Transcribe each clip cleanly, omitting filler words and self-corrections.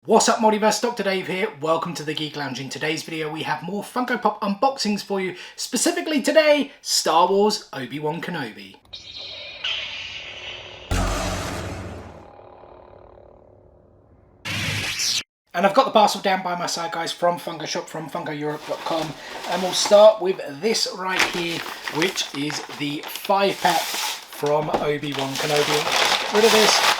What's up, Multiverse? Dr. Dave here. Welcome to the Geek Lounge. In today's video, we have more Funko Pop unboxings for you. Specifically today, Star Wars Obi Wan Kenobi. And I've got the parcel down by my side, guys, from Funko Shop, from FunkoEurope.com. And we'll start with this right here, which is the 5-pack from Obi Wan Kenobi. Let's get rid of this.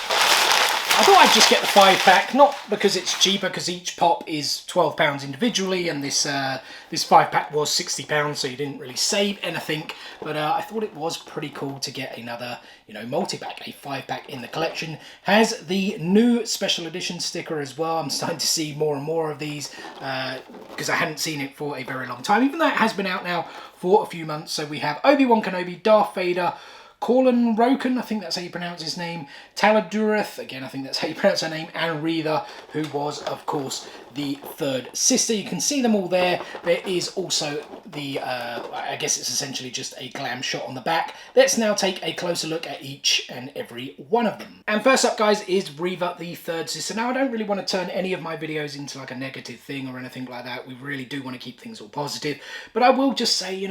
I thought I'd just get the 5-pack, not because it's cheaper, because each pop is £12 individually, and this 5-pack was £60, so you didn't really save anything. But I thought it was pretty cool to get another, multi-pack, a 5-pack in the collection. Has the new special edition sticker as well. I'm starting to see more and more of these because I hadn't seen it for a very long time, even though it has been out now for a few months. So we have Obi Wan Kenobi, Darth Vader, Corlin Roken, I think that's how you pronounce his name, Taladurith, again I think that's how you pronounce her name, and Reva, who was of course the third sister. You can see them all there. There is also the, I guess it's essentially just a glam shot on the back. Let's now take a closer look at each and every one of them. And first up, guys, is Reva, the third sister. Now, I don't really want to turn any of my videos into like a negative thing or anything like that. We really do want to keep things all positive. But I will just say,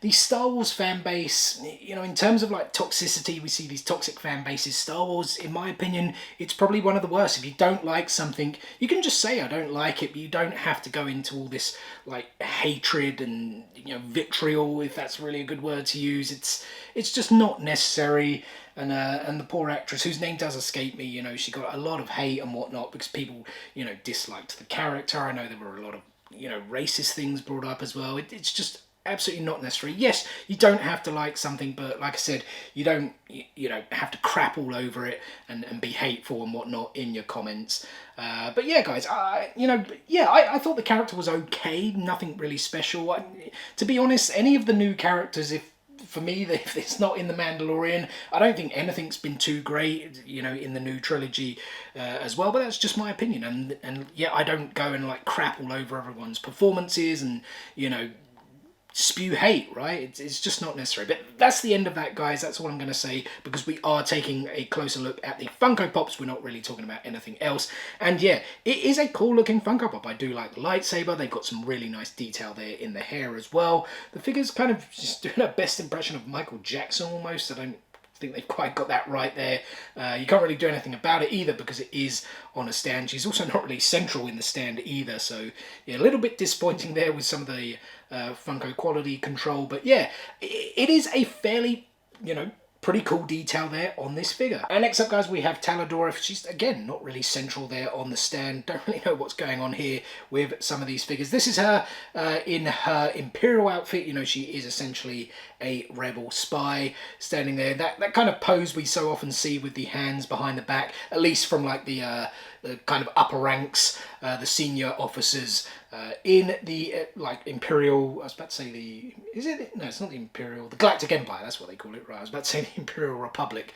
the Star Wars fan base, in terms of like toxicity, we see these toxic fan bases. Star Wars, in my opinion, it's probably one of the worst. If you don't like something, you can just say, I don't like it, but you don't have to go into all this like hatred and vitriol, if that's really a good word to use. It's just not necessary. And the poor actress, whose name does escape me, she got a lot of hate and whatnot because people, disliked the character. I know there were a lot of, racist things brought up as well. It's just absolutely not necessary. Yes, you don't have to like something, but like I said, you don't have to crap all over it and be hateful and whatnot in your comments. But yeah, guys, I thought the character was okay. Nothing really special. To be honest, any of the new characters, for me, if it's not in The Mandalorian, I don't think anything's been too great, in the new trilogy as well. But that's just my opinion. And yeah, I don't go and like crap all over everyone's performances and, spew hate, right? It's just not necessary. But that's the end of that, guys. That's all I'm going to say, because we are taking a closer look at the Funko Pops. We're not really talking about anything else. And yeah, it is a cool looking Funko Pop. I do like the lightsaber. They've got some really nice detail there in the hair as well. The figure's kind of just doing a best impression of Michael Jackson almost. I don't think they've quite got that right there. You can't really do anything about it either because it is on a stand. She's also not really central in the stand either, so yeah, a little bit disappointing there with some of the Funko quality control. But yeah, it is a fairly, pretty cool detail there on this figure. And next up, guys, we have Taladurith. She's, again, not really central there on the stand. Don't really know what's going on here with some of these figures. This is her in her Imperial outfit. She is essentially a rebel spy standing there. That kind of pose we so often see with the hands behind the back, at least from like the kind of upper ranks, the senior officers in the like Imperial, I was about to say no, it's not the Imperial, the Galactic Empire, that's what they call it, right? I was about to say the Imperial Republic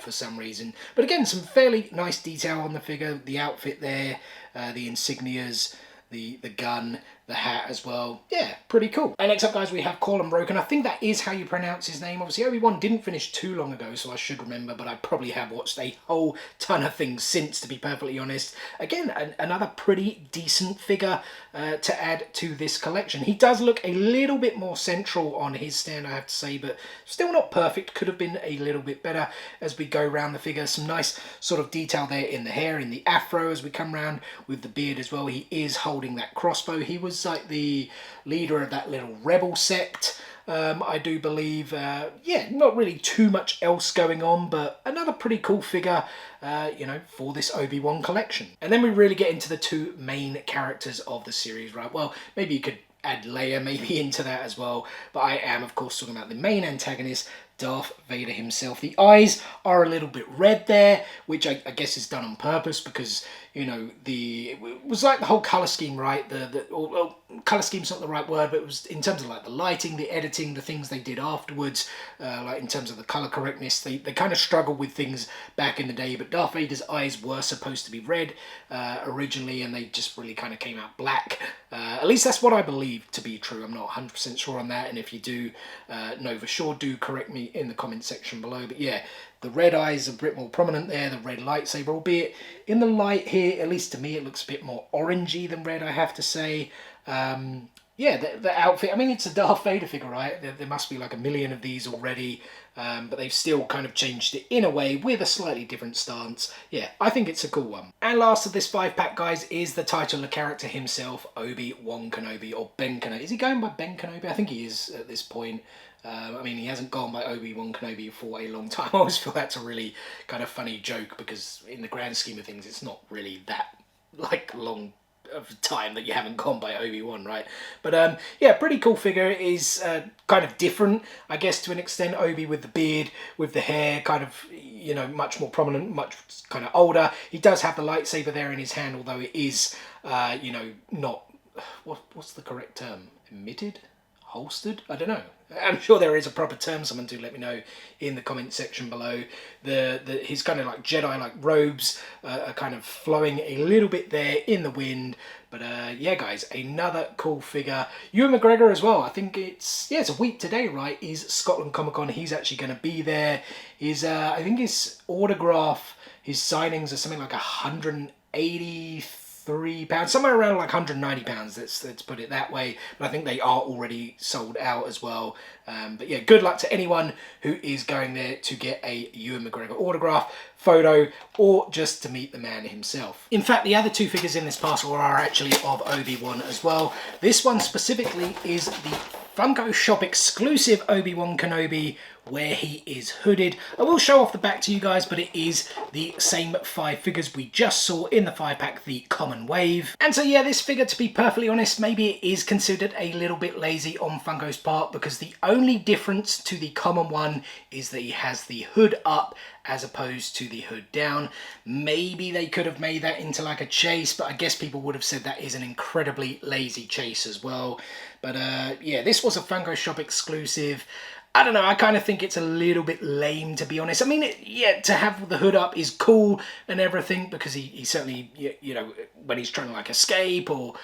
for some reason. But again, some fairly nice detail on the figure, the outfit there, the insignias, the gun, the hat as well. Yeah, pretty cool. And next up, guys, we have Corlin Roken. I think that is how you pronounce his name. Obviously, Obi-Wan didn't finish too long ago, so I should remember, but I probably have watched a whole ton of things since, to be perfectly honest. Again, another pretty decent figure to add to this collection. He does look a little bit more central on his stand, I have to say, but still not perfect. Could have been a little bit better as we go around the figure. Some nice sort of detail there in the hair, in the afro as we come around with the beard as well. He is holding that crossbow. He was like the leader of that little rebel sect, I do believe. Yeah, not really too much else going on, but another pretty cool figure, for this Obi-Wan collection. And then we really get into the two main characters of the series, right? Well, maybe you could add Leia maybe into that as well, but I am, of course, talking about the main antagonist, Darth Vader himself. The eyes are a little bit red there, which I guess is done on purpose because, it was like the whole colour scheme, right? Colour scheme's not the right word, but it was in terms of like the lighting, the editing, the things they did afterwards, like in terms of the colour correctness, they kind of struggled with things back in the day, but Darth Vader's eyes were supposed to be red originally, and they just really kind of came out black. At least that's what I believe to be true. I'm not 100% sure on that, and if you do know for sure, do correct me in the comment section below. But yeah, The red eyes are a bit more prominent there, the red lightsaber, albeit in the light here, at least to me, it looks a bit more orangey than red, I have to say. Yeah, the outfit, I mean, it's a Darth Vader figure, right? There must be like a million of these already, but they've still kind of changed it in a way with a slightly different stance. Yeah, I think it's a cool one. And last of this 5-pack, guys, is the titular character himself, Obi Wan Kenobi, or Ben Kenobi. Is he going by Ben Kenobi? I think he is at this point. I mean, he hasn't gone by Obi Wan Kenobi for a long time. I always feel that's a really kind of funny joke because in the grand scheme of things, it's not really that like long of time that you haven't gone by Obi-Wan, right? But yeah, pretty cool figure. It is kind of different, I guess, to an extent. Obi with the beard, with the hair, kind of, you know, much more prominent, much kind of older. He does have the lightsaber there in his hand, although it is, you know, not, what's the correct term? Emitted? Holstered? I don't know. I'm sure there is a proper term. Someone do let me know in the comment section below. His kind of like Jedi-like robes are kind of flowing a little bit there in the wind. But yeah, guys, another cool figure. Ewan McGregor as well. I think it's a week today, right? Is Scotland Comic Con. He's actually going to be there. I think his autograph, his signings are something like £183, somewhere around like £190. Let's put it that way. But I think they are already sold out as well. But yeah, good luck to anyone who is going there to get a Ewan McGregor autograph, photo, or just to meet the man himself. In fact, the other two figures in this parcel are actually of Obi-Wan as well. This one specifically is the Funko Shop exclusive Obi Wan Kenobi, where he is hooded. I will show off the back to you guys, but it is the same 5 figures we just saw in the 5-pack, the Common Wave. And so yeah, this figure, to be perfectly honest, maybe it is considered a little bit lazy on Funko's part, because the only difference to the common one is that he has the hood up as opposed to the hood down. Maybe they could have made that into like a chase, but I guess people would have said that is an incredibly lazy chase as well. But yeah, this was a Funko Shop exclusive. I don't know, I kind of think it's a little bit lame, to be honest. I mean, yeah, to have the hood up is cool and everything, because he certainly, you know, when he's trying to like escape or,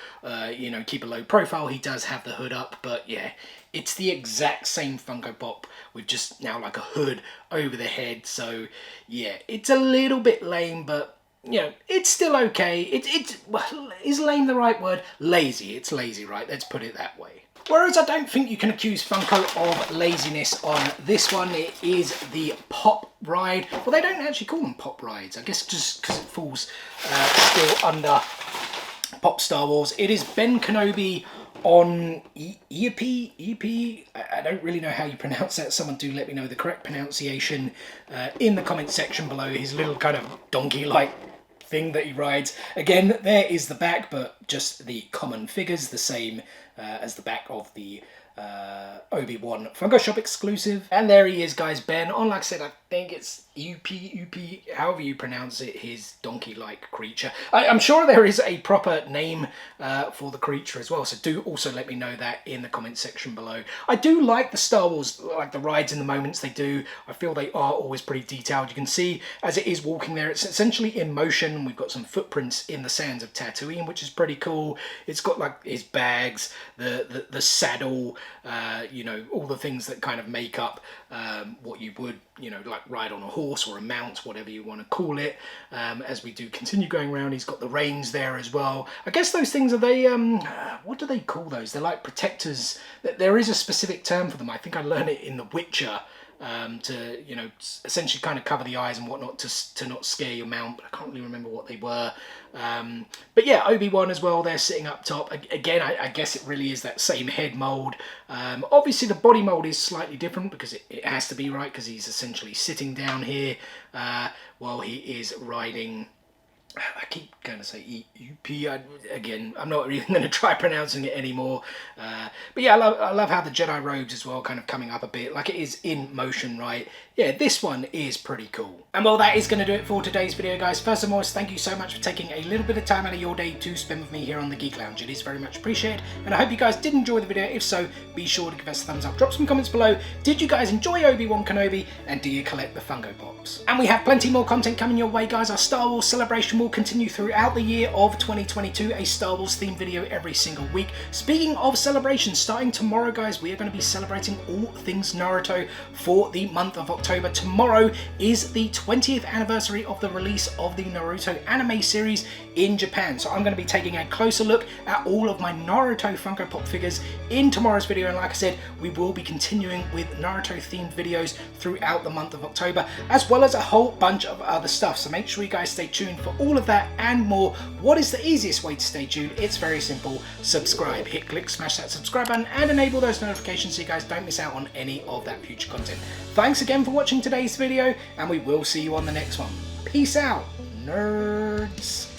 you know, keep a low profile, he does have the hood up. But yeah, it's the exact same Funko Pop with just now like a hood over the head. So yeah, it's a little bit lame, but you know, it's still okay. Well, is lame the right word? Lazy. It's lazy, right? Let's put it that way. Whereas I don't think you can accuse Funko of laziness on this one. It is the Pop Ride. Well, they don't actually call them Pop Rides. I guess just because it falls still under Pop Star Wars. It is Ben Kenobi on EP. I don't really know how you pronounce that. Someone do let me know the correct pronunciation in the comment section below. His little kind of donkey-like thing that he rides. Again, there is the back, but just the common figures, the same as the back of the Obi-Wan Funko Shop exclusive. And there he is, guys, Ben, on, like I said, I think it's UP, however you pronounce it, his donkey-like creature. I'm sure there is a proper name for the creature as well, so do also let me know that in the comment section below. I do like the Star Wars, like the rides and the moments they do. I feel they are always pretty detailed. You can see as it is walking there, it's essentially in motion. We've got some footprints in the sands of Tatooine, which is pretty cool. It's got like his bags, the saddle, you know, all the things that kind of make up what you would, you know, like ride on a horse or a mount, whatever you want to call it. As we do continue going around, he's got the reins there as well. I guess those things are they, what do they call those? They're like protectors. There is a specific term for them. I think I learned it in The Witcher. To, you know, essentially kind of cover the eyes and whatnot to not scare your mount, but I can't really remember what they were. But yeah, Obi-Wan as well, they're sitting up top. Again, I guess it really is that same head mold. Obviously the body mold is slightly different because it has to be, right, because he's essentially sitting down here while he is riding. I keep going to say UP. Again, I'm not even going to try pronouncing it anymore. But yeah, I love how the Jedi robes as well kind of coming up a bit, like it is in motion, right? Yeah, this one is pretty cool. And well, that is going to do it for today's video, guys. First and foremost, thank you so much for taking a little bit of time out of your day to spend with me here on the Geek Lounge. It is very much appreciated, and I hope you guys did enjoy the video. If so, be sure to give us a thumbs up. Drop some comments below. Did you guys enjoy Obi-Wan Kenobi, and do you collect the Funko Pops? And we have plenty more content coming your way, guys. Our Star Wars Celebration will will continue throughout the year of 2022, a Star Wars themed video every single week. Speaking of celebrations, starting tomorrow, guys, we are going to be celebrating all things Naruto for the month of October. Tomorrow is the 20th anniversary of the release of the Naruto anime series in Japan. So I'm going to be taking a closer look at all of my Naruto Funko Pop figures in tomorrow's video. And like I said, we will be continuing with Naruto themed videos throughout the month of October, as well as a whole bunch of other stuff. So make sure you guys stay tuned for all of that and more. What is the easiest way to stay tuned? It's very simple. Subscribe, hit click, smash that subscribe button and enable those notifications so you guys don't miss out on any of that future content. Thanks again for watching today's video, and we will see you on the next one. Peace out, nerds.